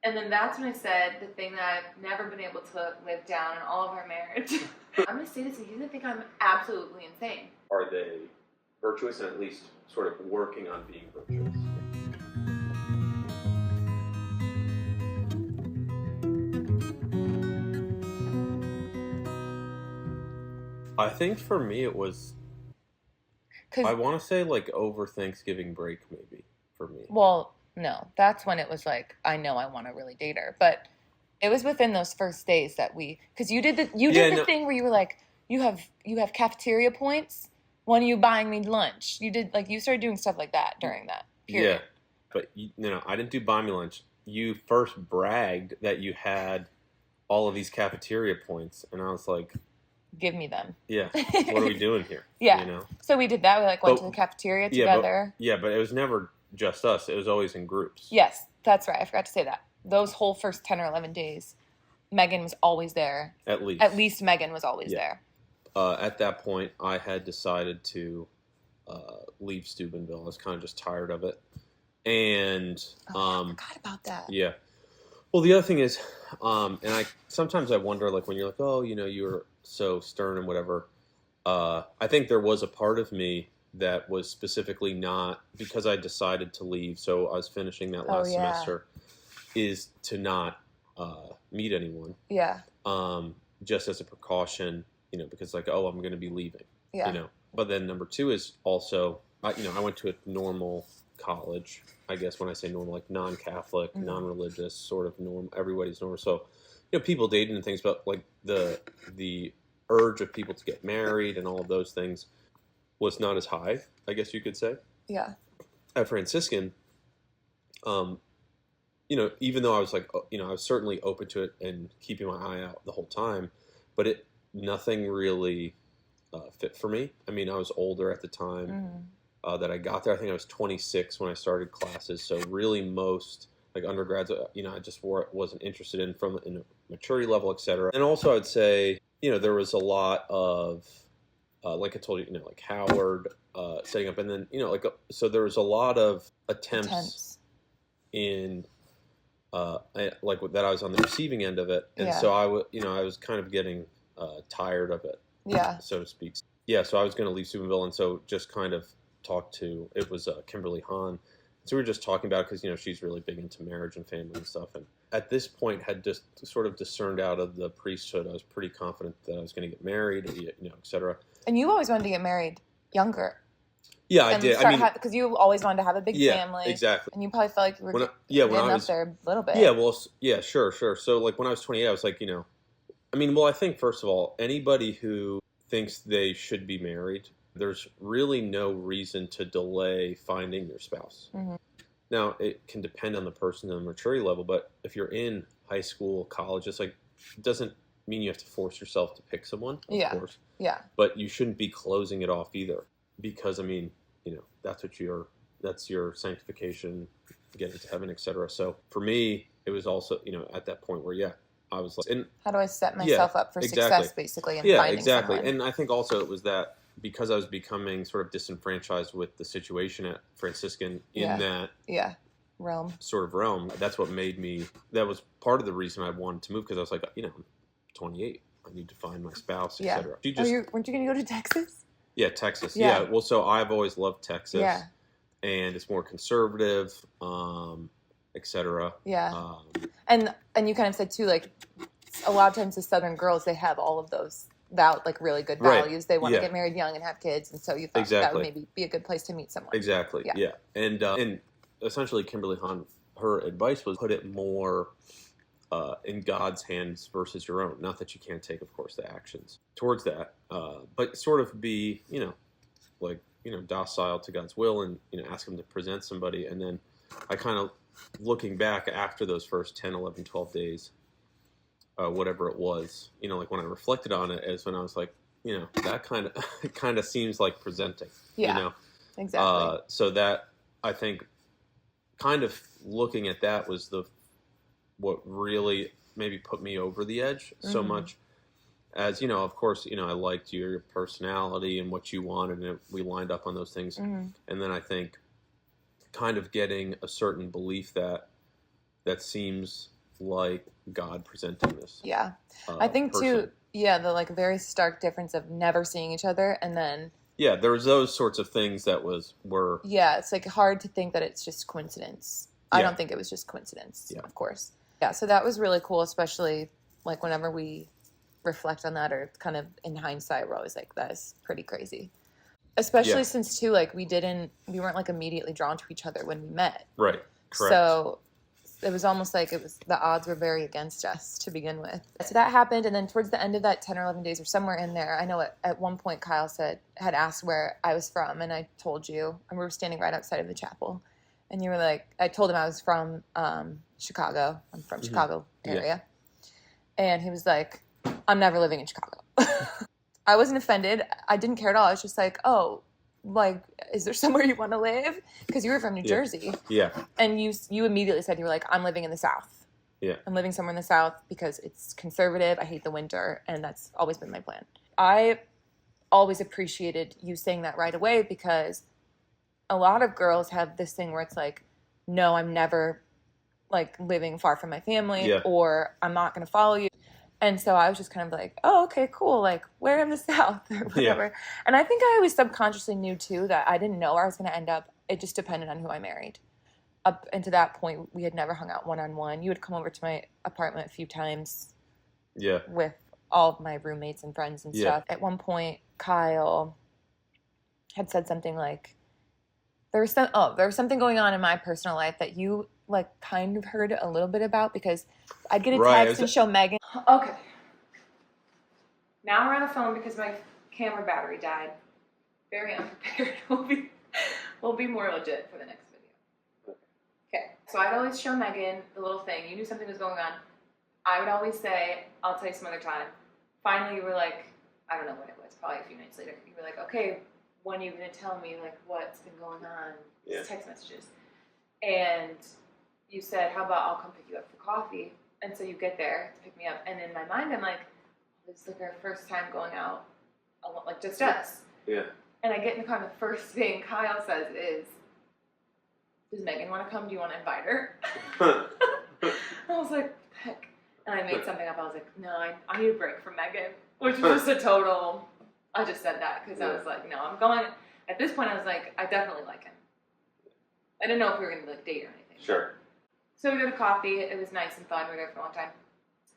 And then that's when I said the thing that I've never been able to live down in all of our marriage. I'm going to say this, he's going to think I'm absolutely insane. Are they virtuous and at least sort of working on being virtuous? I think for me it was, I want to say like over Thanksgiving break maybe for me. Well, no, that's when it was like, I know I want to really date her. But it was within those first days that because you did the thing where you were like, you have cafeteria points. When are you buying me lunch? You started doing stuff like that during that period. Yeah, but I didn't do buy me lunch. You first bragged that you had all of these cafeteria points, and I was like, give me them. Yeah, what are we doing here? Yeah. So we did that. We went to the cafeteria together. But it was never just us. It was always in groups. Yes, that's right. I forgot to say that. Those whole first 10 or 11 days, Megan was always there. At least. At least Megan was always there. At that point, I had decided to leave Steubenville. I was kind of just tired of it. And I forgot about that. Yeah. Well, the other thing is, and sometimes I wonder, like when you're like, oh, you were so stern and whatever. I think there was a part of me that was specifically not because I decided to leave. So I was finishing that last semester, is to not meet anyone. Yeah. Just as a precaution, because like, oh, I'm going to be leaving. Yeah. But then number two is also, I went to a normal college. I guess when I say normal, like non-Catholic, mm-hmm. non-religious, sort of normal. Everybody's normal. So, people dating and things, but like the urge of people to get married and all of those things was not as high, I guess you could say. Yeah. At Franciscan, even though I was like, I was certainly open to it and keeping my eye out the whole time, but nothing really fit for me. I mean, I was older at the time. Mm-hmm. That I got there. I think I was 26 when I started classes. So really most like undergrads, I just wasn't interested in from a maturity level, et cetera. And also I'd say, there was a lot of, like I told you, like Howard setting up. And then, so there was a lot of attempts in, like that I was on the receiving end of it. And so I was kind of getting tired of it, so to speak. Yeah, so I was going to leave Steubenville. And so just kind of it was Kimberly Hahn. So we were just talking about it because, she's really big into marriage and family and stuff. And at this point had just sort of discerned out of the priesthood. I was pretty confident that I was going to get married, et cetera. And you always wanted to get married younger. Yeah, I did. Because you always wanted to have a big family. Exactly. And you probably felt like you were getting up there a little bit. Yeah, well, yeah, sure. So like when I was 28, I was like, I think first of all, anybody who thinks they should be married, there's really no reason to delay finding your spouse. Mm-hmm. Now, it can depend on the person and the maturity level, but if you're in high school, college, it doesn't mean you have to force yourself to pick someone, of course. Yeah. But you shouldn't be closing it off either, because, that's your sanctification, getting to heaven, etc. So for me, it was also, at that point where, I was like... And, how do I set myself up for success, basically, in finding someone? And I think also it was that because I was becoming sort of disenfranchised with the situation at Franciscan in that realm, that's what made me, that was part of the reason I wanted to move, because I was like, I'm 28. I need to find my spouse, etc. Weren't you going to go to Texas? Yeah, Texas. Yeah. Well, so I've always loved Texas. Yeah. And it's more conservative, etc. Yeah. And you kind of said too, like a lot of times the Southern girls, they have all of those really good values. Right. They want to get married young and have kids, and so you thought that would maybe be a good place to meet someone. Exactly. Yeah. And essentially, Kimberly Hahn, her advice was put it more in God's hands versus your own. Not that you can't take, of course, the actions towards that, but sort of be, docile to God's will, and ask Him to present somebody. And then I kind of, looking back after those first 10, 11, 12 days. Whatever it was, like when I reflected on it, is when I was like, that kind of seems like presenting. Yeah, exactly. So that, I think, kind of looking at that was what really maybe put me over the edge so much. As of course, I liked your personality and what you wanted, and we lined up on those things. Mm-hmm. And then I think, kind of getting a certain belief that seems like God presenting this. Yeah. I think person. too, yeah, the like very stark difference of never seeing each other and then. Yeah, there was those sorts of things that were. Yeah, it's like hard to think that it's just coincidence. Yeah. I don't think it was just coincidence, of course. Yeah, so that was really cool, especially like whenever we reflect on that or kind of in hindsight, we're always like, that's pretty crazy. Especially since too, like we weren't like immediately drawn to each other when we met. Right. Correct. So it was almost like the odds were very against us to begin with. So that happened, and then towards the end of that 10 or 11 days or somewhere in there, I know at one point Kyle had asked where I was from, and I told you, and we were standing right outside of the chapel, and you were like, I told him I was from Chicago. I'm from Chicago area. And he was like, I'm never living in Chicago. I wasn't offended. I didn't care at all. I was just like, oh, like, is there somewhere you want to live? Because you were from New Jersey. Yeah. And you immediately said, you were like, I'm living in the South. Yeah. I'm living somewhere in the South because it's conservative. I hate the winter. And that's always been my plan. I always appreciated you saying that right away because a lot of girls have this thing where it's like, no, I'm never like living far from my family or I'm not going to follow you. And so I was just kind of like, oh, okay, cool. Like, where in the South or whatever. Yeah. And I think I always subconsciously knew, too, that I didn't know where I was going to end up. It just depended on who I married. Up until that point, we had never hung out one-on-one. You would come over to my apartment a few times with all of my roommates and friends and stuff. At one point, Kyle had said something like, there was something going on in my personal life that you like kind of heard a little bit about because I'd get a text and show Megan. Okay. Now we're on the phone because my camera battery died. Very unprepared. We'll be more legit for the next video. Okay. So I'd always show Megan the little thing. You knew something was going on. I would always say, I'll tell you some other time. Finally, you were like, I don't know when it was, probably a few nights later. You were like, okay, when are you going to tell me like what's been going on? Text messages. And you said, how about I'll come pick you up for coffee? And so you get there to pick me up. And in my mind, I'm like, this is like our first time going out, like just us. Yeah. And I get in the car and the first thing Kyle says is, does Megan want to come? Do you want to invite her? I was like, heck. And I made something up. I was like, no, I need a break from Megan. Which was just a total, I just said that because I was like, no, I'm going. At this point, I was like, I definitely like him. I didn't know if we were going to like date or anything. Sure. So we go to coffee. It was nice and fun. We were there for a long time.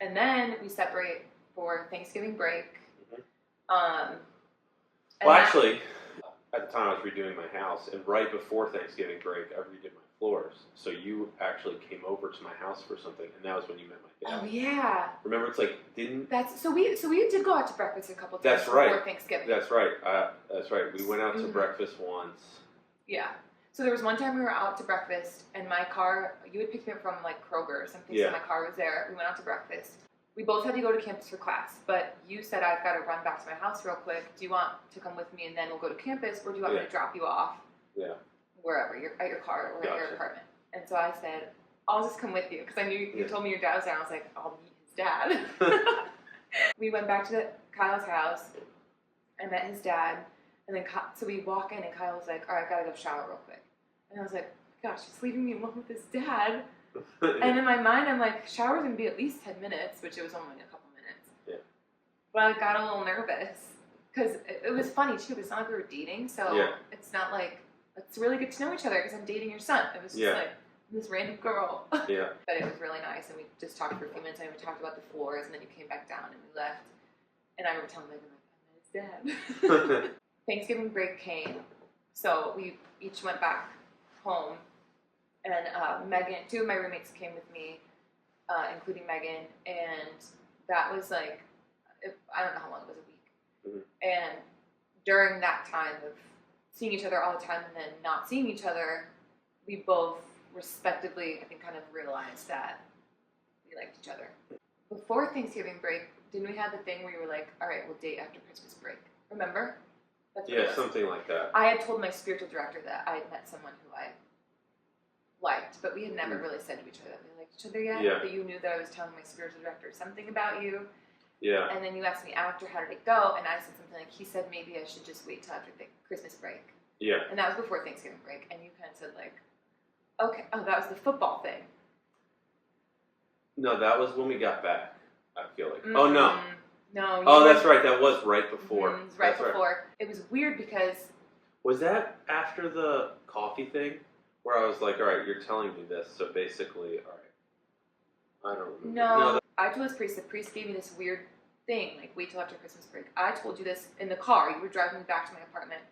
And then we separate for Thanksgiving break. Well, actually, at the time I was redoing my house, and right before Thanksgiving break, I redid my floors. So you actually came over to my house for something, and that was when you met my dad. Oh yeah. Remember, it's like so we did go out to breakfast a couple times before Thanksgiving. That's right. That's right. We went out to breakfast once. Yeah. So there was one time we were out to breakfast, and my car, you had picked me up from like Kroger or something, so my car was there. We went out to breakfast. We both had to go to campus for class, but you said, I've got to run back to my house real quick. Do you want to come with me and then we'll go to campus, or do you want me to drop you off wherever, at your car or at your apartment? And so I said, I'll just come with you, because I knew you told me your dad was there. I was like, I'll meet his dad. We went back to Kyle's house. I met his dad, and then so we walk in, and Kyle was like, all right, I got to go shower real quick. And I was like, gosh, he's leaving me alone with his dad. And in my mind, I'm like, shower's going to be at least 10 minutes, which it was only a couple minutes. Yeah. But I got a little nervous, because it was funny, too, but it's not like we were dating, so it's not like, let's really get to know each other, because I'm dating your son. It was just like, this random girl. Yeah. But it was really nice, and we just talked for a few minutes, and we talked about the floors, and then you came back down, and we left. And I remember telling Megan, like, I met his dad. Thanksgiving break came, so we each went back home, and Megan, two of my roommates came with me, including Megan, and that was like, I don't know how long it was, a week. Mm-hmm. And during that time of seeing each other all the time and then not seeing each other, we both respectively, I think, kind of realized that we liked each other. Before Thanksgiving break, didn't we have the thing where you were like, all right, we'll date after Christmas break? Remember? Yeah, something like that. I had told my spiritual director that I had met someone who I liked, but we had never really said to each other that we liked each other yet. Yeah. But you knew that I was telling my spiritual director something about you. Yeah. And then you asked me after, how did it go? And I said something like, he said maybe I should just wait till after the Christmas break. Yeah. And that was before Thanksgiving break. And you kind of said like, okay, oh, that was the football thing. No, that was when we got back. I feel like. Oh no. No. Oh, that's right. That was right before. It was right before. Right. It was weird because. Was that after the coffee thing, where I was like, "All right, you're telling me this, so basically, all right." I don't remember. No, I told this priest. The priest gave me this weird thing, like wait till after Christmas break. I told you this in the car. You were driving me back to my apartment,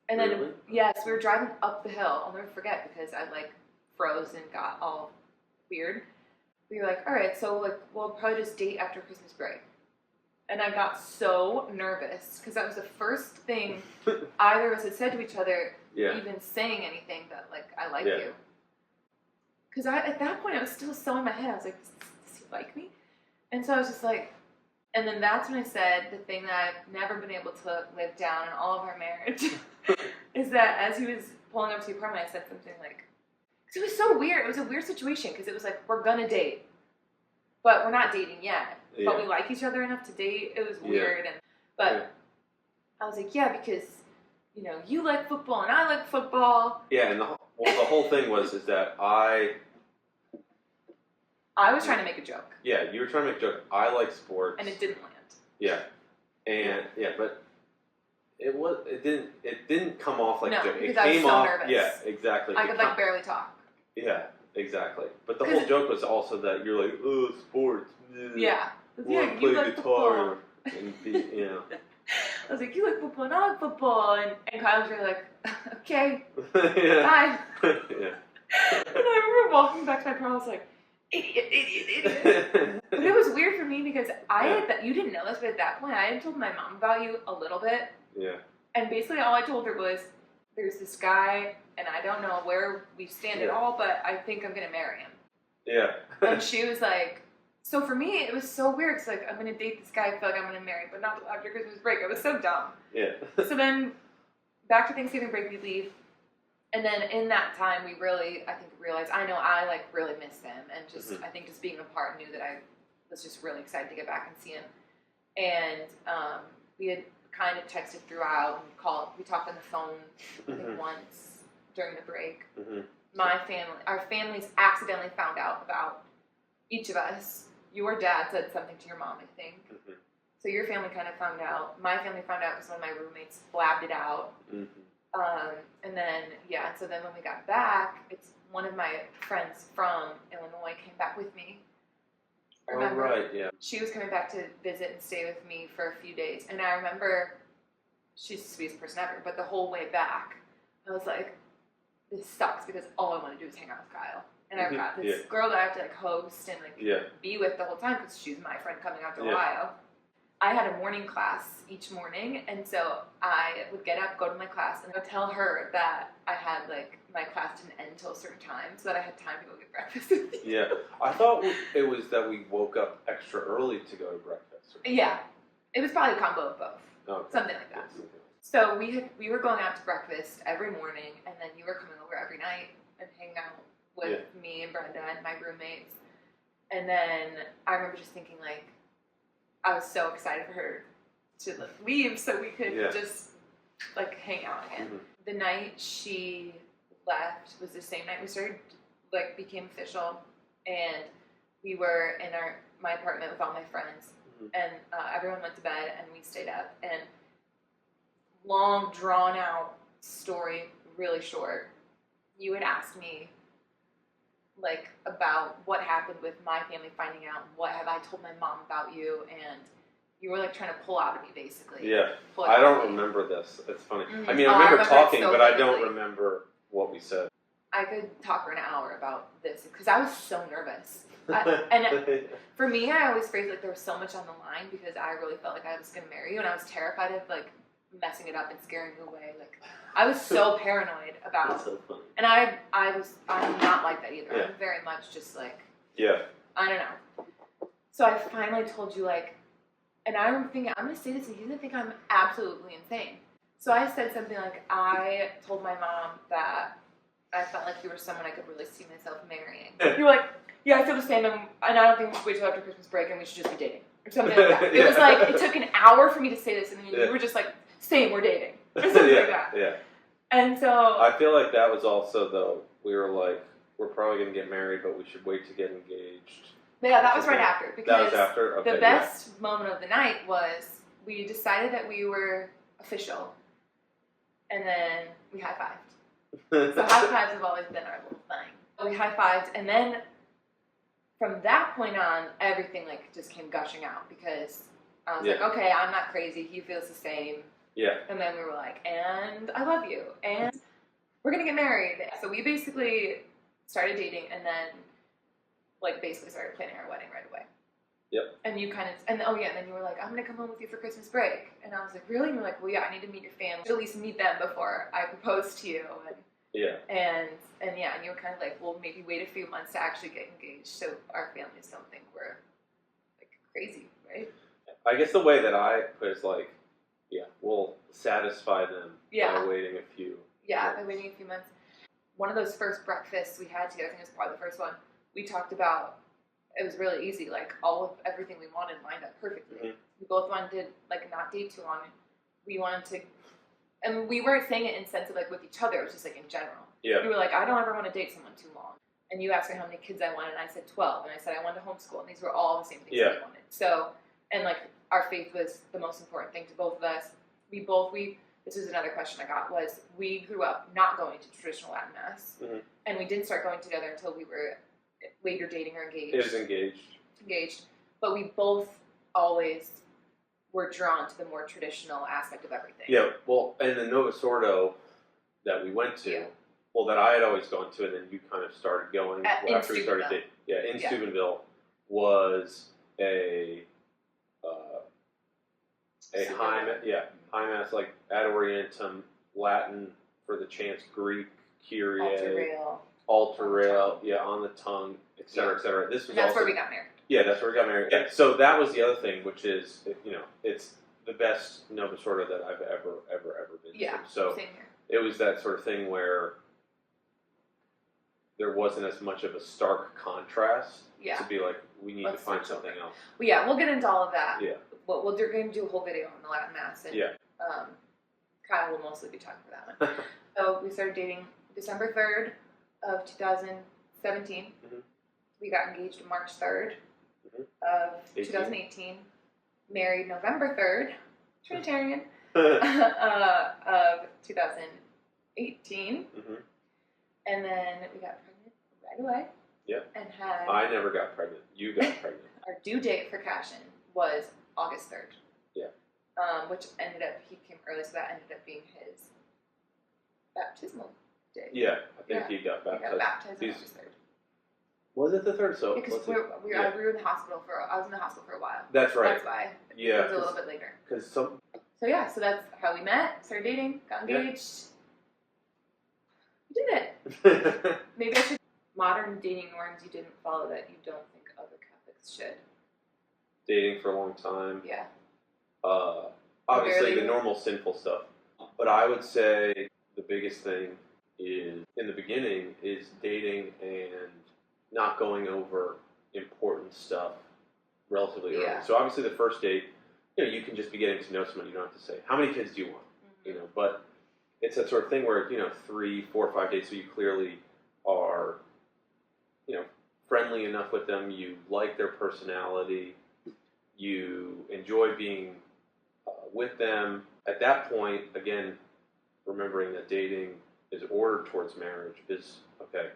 and then really? Yes, we were driving up the hill. I'll never forget because I like froze and got all weird. We were like, all right, so like we'll probably just date after Christmas break. And I got so nervous because that was the first thing either of us had said to each other, even saying anything that like I like you. Because at that point I was still so in my head. I was like, does he like me? And so I was just like, and then that's when I said the thing that I've never been able to live down in all of our marriage is that as he was pulling up to the apartment, I said something like, because it was so weird. It was a weird situation because it was like, we're gonna date, but we're not dating yet. Yeah. But we like each other enough to date. It was weird, but I was like, because you know you like football and I like football. Yeah, and the whole thing was that I was trying to make a joke. Yeah, you were trying to make a joke. I like sports, and it didn't land. Yeah, and but it didn't come off like a joke. It came off. Nervous. Yeah, exactly. I could like barely talk. Yeah, exactly. But the whole joke was also that you're like, oh, sports. Yeah. Well, play like guitar and be, you know. I was like, you like football and I like football, and Kyle was really like, okay, bye. Yeah. And I remember walking back to my car, I was like, idiot. But it was weird for me because you didn't know this, but at that point I had told my mom about you a little bit. Yeah. And basically all I told her was, there's this guy, and I don't know where we stand at all, but I think I'm going to marry him. Yeah. And she was like, so for me, it was so weird. It's like, I'm going to date this guy I feel like I'm going to marry, but not after Christmas break. It was so dumb. Yeah. So then, back to Thanksgiving break, we leave. And then in that time, we really, I think, realized, I know I, like, really missed him. And just, I think just being apart, knew that I was just really excited to get back and see him. And we had kind of texted throughout and called. We talked on the phone, I think, once during the break. Our families accidentally found out about each of us. Your dad said something to your mom, I think. So your family kind of found out. My family found out because one of my roommates blabbed it out. And then, so then when we got back, it's one of my friends from Illinois came back with me. Remember? Oh, right, yeah. She was coming back to visit and stay with me for a few days. And I remember, she's the sweetest person ever, but the whole way back, I was like, this sucks because all I want to do is hang out with Kyle. And I've got this girl that I have to like host and like be with the whole time because she's my friend coming out to Ohio. I had a morning class each morning, and so I would get up, go to my class, and I would tell her that I had like my class didn't end until a certain time, so that I had time to go get breakfast. Yeah, I thought it was that we woke up extra early to go to breakfast. Yeah, it was probably a combo of both, something like that. So we were going out to breakfast every morning, and then you were coming over every night and hanging out with me and Brenda and my roommates. And then I remember just thinking, like, I was so excited for her to leave so we could just, like, hang out again. The night she left was the same night we started, like, became official. And we were in my apartment with all my friends. And everyone went to bed, and we stayed up. And long, drawn-out story, really short. You had asked me, like, about what happened with my family finding out, what have I told my mom about you, and you were, like, trying to pull out of me, basically. Yeah, I don't remember this. It's funny. I mean, I remember talking, but I don't remember what we said. I could talk for an hour about this, because I was so nervous. And for me, I always phrase like there was so much on the line, because I really felt like I was going to marry you, and I was terrified of, like, messing it up and scaring you away. Like, I was so paranoid about. That's so funny. And I'm not like that either. I'm very much just like. Yeah. I don't know. So I finally told you, like, and I remember thinking, I'm gonna say this and he's gonna think I'm absolutely insane. So I said something like, I told my mom that I felt like you were someone I could really see myself marrying. You were like, yeah, I feel the same, and I don't think we should wait till after Christmas break and we should just be dating. Or something like that. It was like, it took an hour for me to say this, and then you were just like, same, we're dating. Or something like that. Yeah. And so. I feel like that was also, though, we were like, we're probably going to get married, but we should wait to get engaged Yeah, that was right after. Because that was after? Okay, the best moment of the night was we decided that we were official, and then we high-fived. So high-fives have always been our little thing. We high-fived, and then from that point on, everything like just came gushing out because I was like, okay, I'm not crazy. He feels the same. Yeah. And then we were like, and I love you, and we're gonna get married. So we basically started dating, and then like basically started planning our wedding right away. Yep. And you kind of, and oh yeah, and then you were like, I'm gonna come home with you for Christmas break, and I was like, really? And you're like, well, yeah, I need to meet your family, at least meet them before I propose to you. And yeah. And yeah, and you were kind of like, well, maybe wait a few months to actually get engaged, so our families don't think we're like crazy, right? I guess the way that I put it is like, yeah, we'll satisfy them by waiting a few. Yeah, months. by waiting a few months. One of those first breakfasts we had together, I think it was probably the first one. We talked about. It was really easy, like all of everything we wanted lined up perfectly. Mm-hmm. We both wanted to like not date too long. We wanted to, and we weren't saying it in sense of like with each other. It was just like in general. Yeah. We were like, I don't ever want to date someone too long. And you asked me how many kids I wanted, and I said 12. And I said I wanted to homeschool, and these were all the same things that we wanted. So, and like our faith was the most important thing to both of us. This was another question I got, was we grew up not going to traditional Latin Mass, and we didn't start going together until we were later dating or engaged. It was engaged. But we both always were drawn to the more traditional aspect of everything. Yeah, well, and the Novus Ordo that we went to, well, that I had always gone to, and then you kind of started going after we started dating. Yeah, in Steubenville was a high mass, like ad orientem, Latin for the chants, Greek, Kyrie, altar rail, on the tongue, etc., etc. This was that's where we got married. Yeah, that's where we got married. Yeah. So that was the other thing, which is, it's the best Novus Ordo that I've ever been to. So same here. It was that sort of thing where there wasn't as much of a stark contrast to be like, we need to find something else. Well, yeah, we'll get into all of that. Yeah. We're going to do a whole video on the Latin Mass, and Kyle will mostly be talking for that one. So we started dating December 3rd of 2017. Mm-hmm. We got engaged March 3rd of 2018. Married November 3rd, Trinitarian, of 2018. Mm-hmm. And then we got pregnant right away. Yep. And had... I never got pregnant. You got pregnant. Our due date for Cashin was August 3rd. Yeah. Which ended up, he came early, so that ended up being his baptismal day. Yeah, I think he got baptized. He got baptized on August 3rd. Was it the 3rd? So because we were in the hospital I was in the hospital for a while. That's right. That's why. Yeah. It was a little bit later. So that's how we met, started dating, got engaged. We did it. Maybe I should... Modern dating norms you didn't follow that you don't think other Catholics should. Dating for a long time. Yeah. Obviously the normal sinful stuff. But I would say the biggest thing is, in the beginning, is dating and not going over important stuff relatively early. So obviously the first date, you can just be getting to know someone. You don't have to say, how many kids do you want? Mm-hmm. But it's that sort of thing where, 3, 4, 5 dates, so you clearly are, friendly enough with them, you like their personality, you enjoy being with them. At that point, again, remembering that dating is ordered towards marriage is, okay,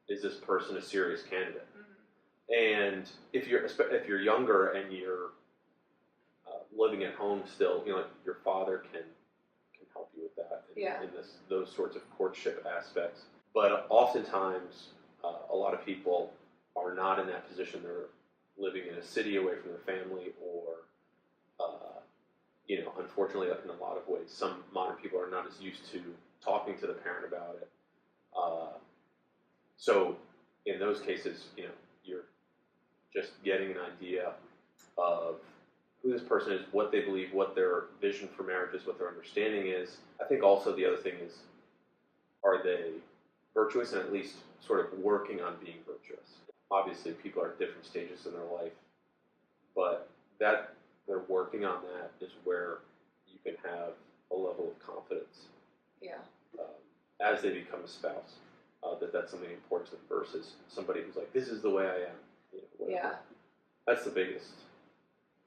is this person a serious candidate? Mm-hmm. And if you're younger and you're living at home still, like your father can help you with that in those sorts of courtship aspects. But oftentimes, a lot of people are not in that position. They're living in a city away from their family, or, unfortunately, in a lot of ways, some modern people are not as used to talking to the parent about it. So in those cases, you're just getting an idea of who this person is, what they believe, what their vision for marriage is, what their understanding is. I think also the other thing is, are they virtuous, and at least sort of working on being virtuous? Obviously, people are at different stages in their life, but that they're working on that is where you can have a level of confidence. Yeah. As they become a spouse, that's something important versus somebody who's like, this is the way I am. Yeah. That's the biggest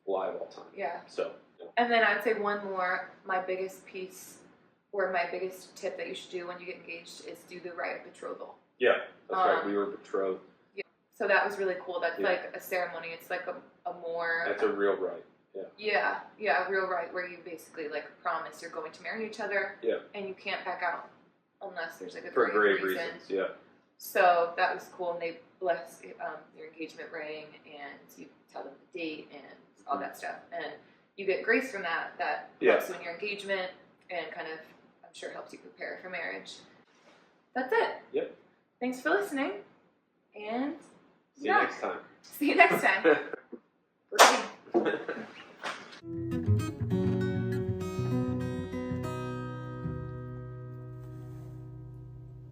lie of all time. Yeah. So. And then I'd say one more, my biggest piece or my biggest tip that you should do when you get engaged is do the rite of betrothal. Yeah, that's right. We were betrothed. Yeah. So that was really cool. That's like a ceremony. It's like a more... That's a real rite. Yeah. Yeah, a real rite where you basically like promise you're going to marry each other. Yeah. And you can't back out unless there's like a grave reason. Yeah. So that was cool, and they bless your engagement ring, and you tell them the date and all that stuff, and you get grace from that. That helps you in your engagement, and kind of, I'm sure, helps you prepare for marriage. That's it. Yep. Thanks for listening, and see you next time. See you next time.